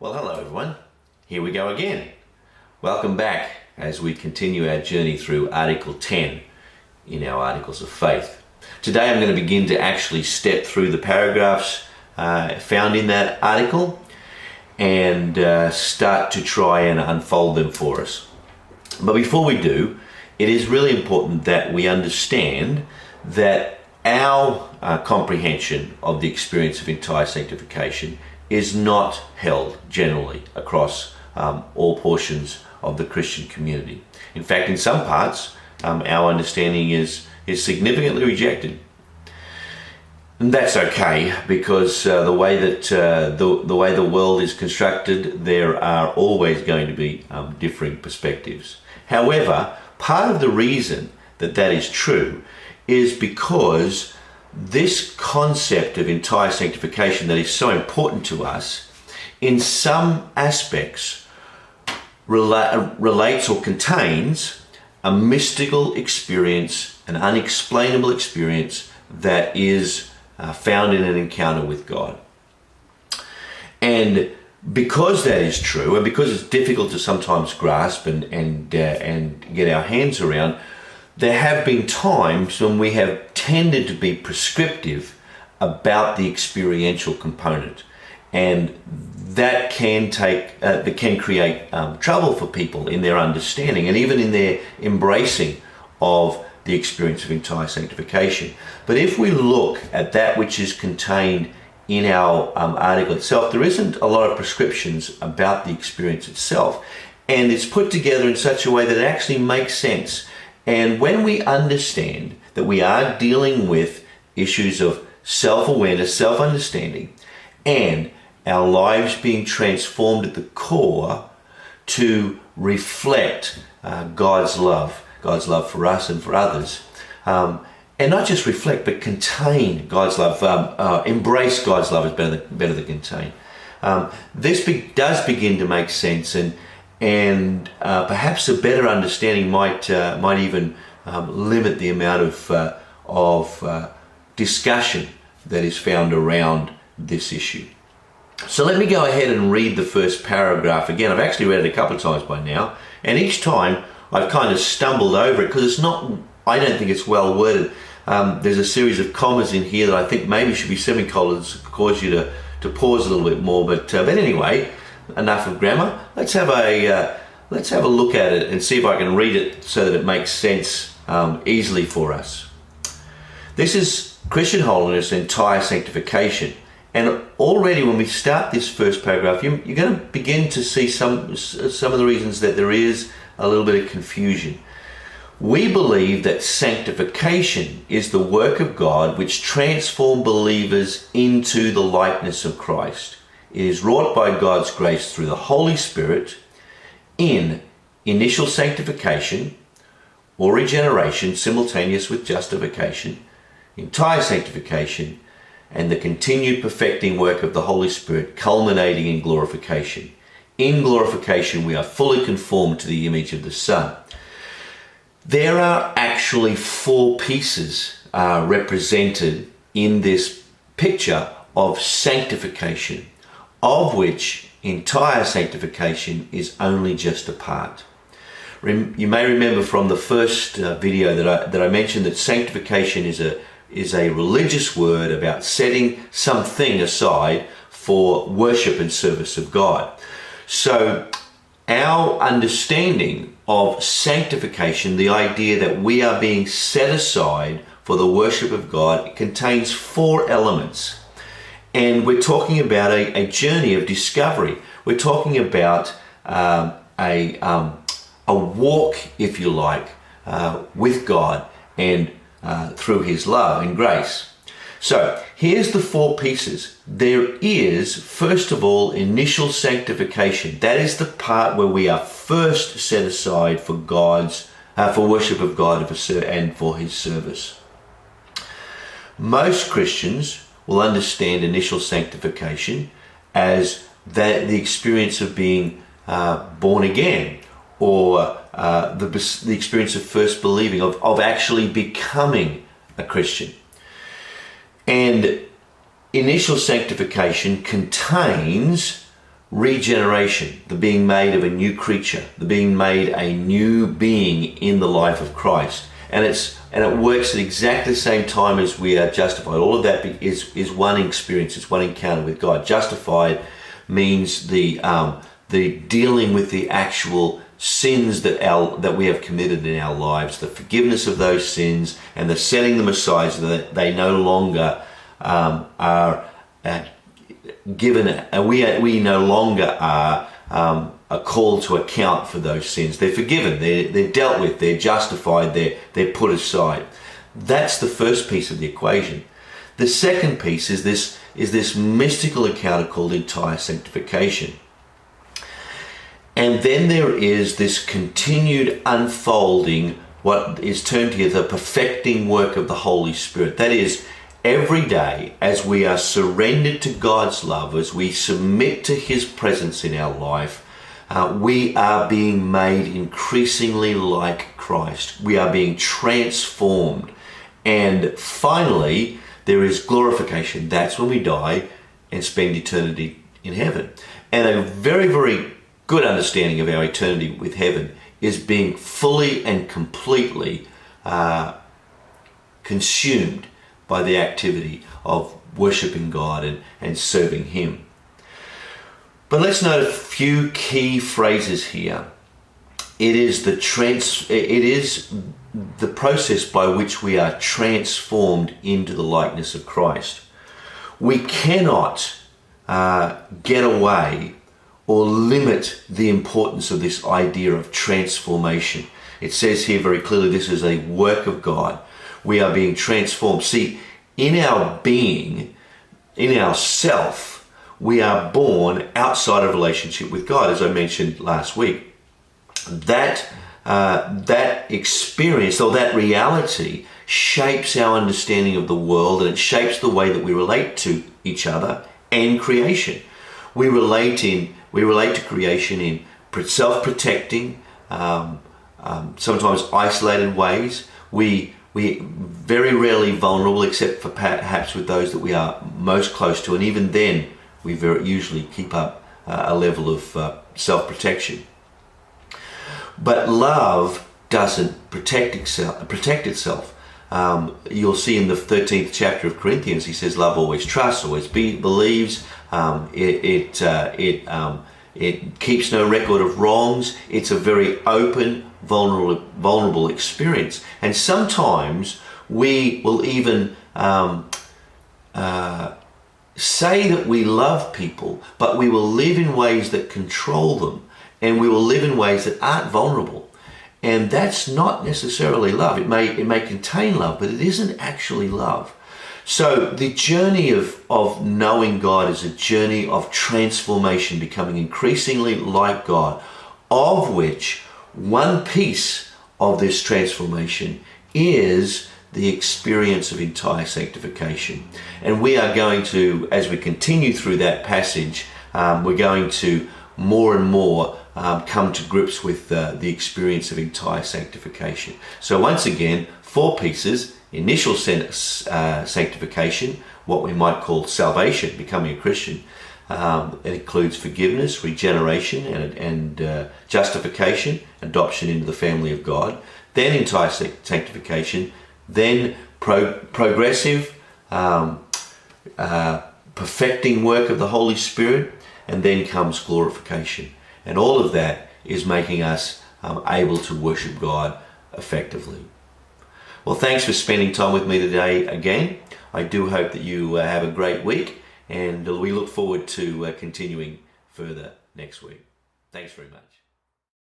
Well, hello everyone. Here we go again. Welcome back as we continue our journey through Article 10 in our Articles of Faith. Today I'm going to begin to actually step through the paragraphs found in that article and start to try and unfold them for us. But before we do, it is really important that we understand that our comprehension of the experience of entire sanctification is not held generally across all portions of the Christian community. In fact, in some parts, our understanding is significantly rejected. And that's okay, because the way that the way the world is constructed, there are always going to be differing perspectives. However, part of the reason that that is true is because this concept of entire sanctification that is so important to us, in some aspects, relates or contains a mystical experience, an unexplainable experience that is found in an encounter with God. And because that is true, and because it's difficult to sometimes grasp and get our hands around, there have been times when we have tended to be prescriptive about the experiential component, and that can create trouble for people in their understanding and even in their embracing of the experience of entire sanctification. But if we look at that which is contained in our article itself, there isn't a lot of prescriptions about the experience itself, and it's put together in such a way that it actually makes sense. And when we understand that we are dealing with issues of self-awareness, self-understanding, and our lives being transformed at the core to reflect God's love for us and for others, and not just reflect, but contain God's love, embrace God's love is better than contain. This does begin to make sense, and perhaps a better understanding might even limit the amount of discussion that is found around this issue. So let me go ahead and read the first paragraph again. I've actually read it a couple of times by now, and each time I've kind of stumbled over it because it's not, I don't think it's well worded. There's a series of commas in here that I think maybe should be semicolons to cause you to pause a little bit more. But anyway, enough of grammar. Let's have a look at it and see if I can read it so that it makes sense easily for us. This is Christian holiness, entire sanctification. And already when we start this first paragraph, you're going to begin to see some of the reasons that there is a little bit of confusion. We believe that sanctification is the work of God which transforms believers into the likeness of Christ. It is wrought by God's grace through the Holy Spirit in initial sanctification or regeneration, simultaneous with justification, entire sanctification, and the continued perfecting work of the Holy Spirit culminating in glorification. In glorification, we are fully conformed to the image of the Son. There are actually four pieces represented in this picture of sanctification, of which entire sanctification is only just a part. You may remember from the first video that I mentioned that sanctification is a religious word about setting something aside for worship and service of God. So our understanding of sanctification, the idea that we are being set aside for the worship of God, contains four elements. And we're talking about a journey of discovery. We're talking about a walk, if you like, with God and through His love and grace. So here's the four pieces. There is, first of all, initial sanctification. That is the part where we are first set aside for for worship of God and for His service. Most Christians will understand initial sanctification as the experience of being born again, or the experience of first believing, of actually becoming a Christian. And initial sanctification contains regeneration, the being made of a new creature, the being made a new being in the life of Christ. And it works at exactly the same time as we are justified. All of that is one experience, it's one encounter with God. Justified means the dealing with the actual sins that we have committed in our lives, the forgiveness of those sins, and the setting them aside so that they no longer are given. We no longer are a call to account for those sins. They're forgiven. They're dealt with. They're justified. They're put aside. That's the first piece of the equation. The second piece is this mystical encounter called entire sanctification. And then there is this continued unfolding, what is termed here the perfecting work of the Holy Spirit. That is, every day as we are surrendered to God's love, as we submit to His presence in our life, we are being made increasingly like Christ. We are being transformed. And finally, there is glorification. That's when we die and spend eternity in heaven. And a very, very good understanding of our eternity with heaven is being fully and completely consumed by the activity of worshiping God and serving Him. But let's note a few key phrases here. It is the process by which we are transformed into the likeness of Christ. We cannot get away or limit the importance of this idea of transformation. It says here very clearly, this is a work of God. We are being transformed. See, in our being, in our self, we are born outside of relationship with God, as I mentioned last week. That experience or that reality shapes our understanding of the world, and it shapes the way that we relate to each other and creation. We relate to creation in self-protecting, sometimes isolated ways. We very rarely vulnerable, except for perhaps with those that we are most close to, and even then we usually keep up a level of self-protection. But love doesn't protect itself. You'll see in the 13th chapter of Corinthians, he says, love always trusts, always believes. It keeps no record of wrongs. It's a very open, vulnerable experience. And sometimes we will even say that we love people, but we will live in ways that control them, and we will live in ways that aren't vulnerable. And that's not necessarily love. It may contain love, but it isn't actually love. So the journey of knowing God is a journey of transformation, becoming increasingly like God, of which one piece of this transformation is the experience of entire sanctification. And we are going to, as we continue through that passage, we're going to more and more come to grips with the experience of entire sanctification. So once again, 4 pieces: initial sanctification, what we might call salvation, becoming a Christian. It includes forgiveness, regeneration, and justification, adoption into the family of God. Then entire sanctification. Then progressive, perfecting work of the Holy Spirit. And then comes glorification. And all of that is making us able to worship God effectively. Well, thanks for spending time with me today again. I do hope that you have a great week, and we look forward to continuing further next week. Thanks very much.